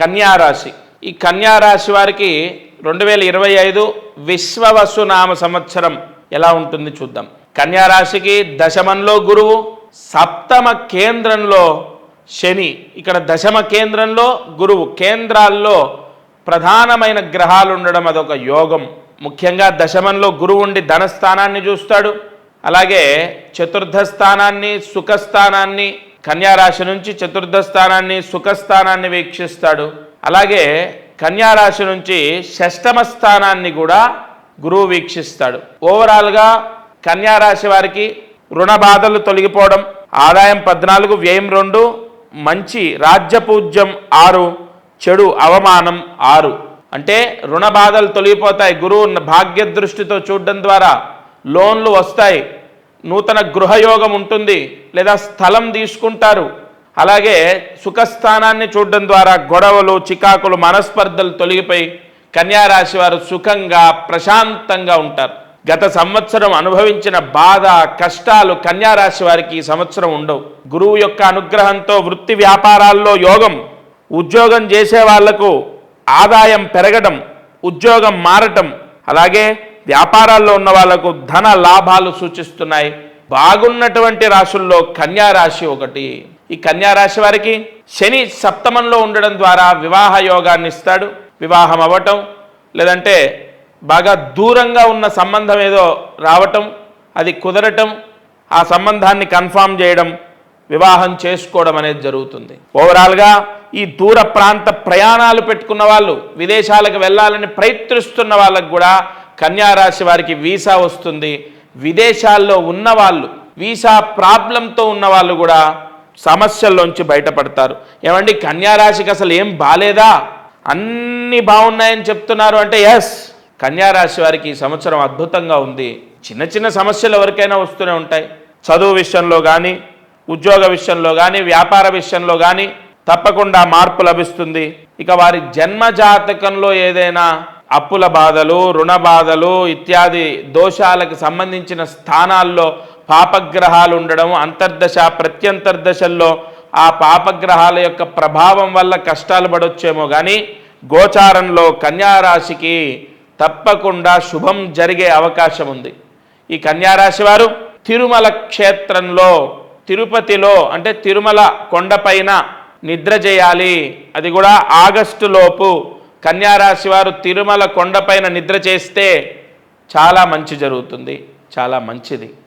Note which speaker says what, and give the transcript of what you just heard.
Speaker 1: కన్యారాశి. ఈ కన్యారాశి వారికి 2025 విశ్వవసునామ సంవత్సరం ఎలా ఉంటుంది చూద్దాం. కన్యారాశికి దశమంలో గురువు, సప్తమ కేంద్రంలో శని. ఇక్కడ దశమ కేంద్రంలో గురువు, కేంద్రాల్లో ప్రధానమైన గ్రహాలు ఉండడం అదొక యోగం. ముఖ్యంగా దశమంలో గురువు ఉండి ధనస్థానాన్ని చూస్తాడు, అలాగే చతుర్థ స్థానాన్ని, సుఖస్థానాన్ని, కన్యారాశి నుంచి చతుర్థ స్థానాన్ని, సుఖస్థానాన్ని వీక్షిస్తాడు. అలాగే కన్యారాశి నుంచి షష్టమ స్థానాన్ని కూడా గురువు వీక్షిస్తాడు. ఓవరాల్గా కన్యారాశి వారికి రుణ బాధలు తొలగిపోవడం, ఆదాయం 14, వ్యయం 2, మంచి రాజ్యపూజ్యం 6, చెడు అవమానం 6. అంటే రుణ బాధలు తొలగిపోతాయి. గురువు భాగ్య దృష్టితో చూడడం ద్వారా లోన్లు వస్తాయి, నూతన గృహయోగం ఉంటుంది, లేదా స్థలం తీసుకుంటారు. అలాగే సుఖస్థానాన్ని చూడడం ద్వారా గొడవలు, చికాకులు, మనస్పర్ధలు తొలగిపోయి కన్యారాశి వారు సుఖంగా ప్రశాంతంగా ఉంటారు. గత సంవత్సరం అనుభవించిన బాధ, కష్టాలు కన్యారాశి వారికి ఈ సంవత్సరం ఉండవు. గురువు యొక్క అనుగ్రహంతో వృత్తి వ్యాపారాల్లో యోగం, ఉద్యోగం చేసే వాళ్లకు ఆదాయం పెరగడం, ఉద్యోగం మారటం, అలాగే వ్యాపారాల్లో ఉన్న వాళ్లకు ధన లాభాలు సూచిస్తున్నాయి. బాగున్నటువంటి రాశుల్లో కన్యారాశి ఒకటి. ఈ కన్యారాశి వారికి శని సప్తమంలో ఉండడం ద్వారా వివాహ యోగాన్ని ఇస్తాడు. వివాహం అవ్వటం, లేదంటే బాగా దూరంగా ఉన్న సంబంధం ఏదో రావటం, అది కుదరటం, ఆ సంబంధాన్ని కన్ఫామ్ చేయడం, వివాహం చేసుకోవడం అనేది జరుగుతుంది. ఓవరాల్గా ఈ దూర ప్రాంత ప్రయాణాలు పెట్టుకున్న వాళ్ళు, విదేశాలకు వెళ్ళాలని ప్రయత్నిస్తున్న వాళ్ళకు కూడా కన్యారాశి వారికి వీసా వస్తుంది. విదేశాల్లో ఉన్నవాళ్ళు, వీసా ప్రాబ్లంతో ఉన్న వాళ్ళు కూడా సమస్యల్లోంచి బయటపడతారు. ఏమండి, కన్యారాశికి అసలు ఏం బాలేదా, అన్నీ బాగున్నాయని చెప్తున్నారు అంటే ఎస్, కన్యారాశి వారికి ఈ సంవత్సరం అద్భుతంగా ఉంది. చిన్న చిన్న సమస్యలు ఎవరికైనా వస్తూనే ఉంటాయి. చదువు విషయంలో కానీ, ఉద్యోగ విషయంలో కానీ, వ్యాపార విషయంలో కానీ తప్పకుండా మార్పు లభిస్తుంది. ఇక వారి జన్మజాతకంలో ఏదైనా అప్పుల బాధలు, రుణ బాధలు ఇత్యాది దోషాలకు సంబంధించిన స్థానాల్లో పాపగ్రహాలు ఉండడం, అంతర్దశ ప్రత్యంతర్దశల్లో ఆ పాపగ్రహాల యొక్క ప్రభావం వల్ల కష్టాలు పడొచ్చేమో కానీ గోచారంలో కన్యారాశికి తప్పకుండా శుభం జరిగే అవకాశం ఉంది. ఈ కన్యారాశి వారు తిరుమల క్షేత్రంలో, తిరుపతిలో అంటే తిరుమల కొండపైన నిద్ర చేయాలి. అది కూడా ఆగస్టు లోపు కన్యారాశి వారు తిరుమల కొండపైన నిద్ర చేస్తే చాలా మంచి జరుగుతుంది, చాలా మంచిది.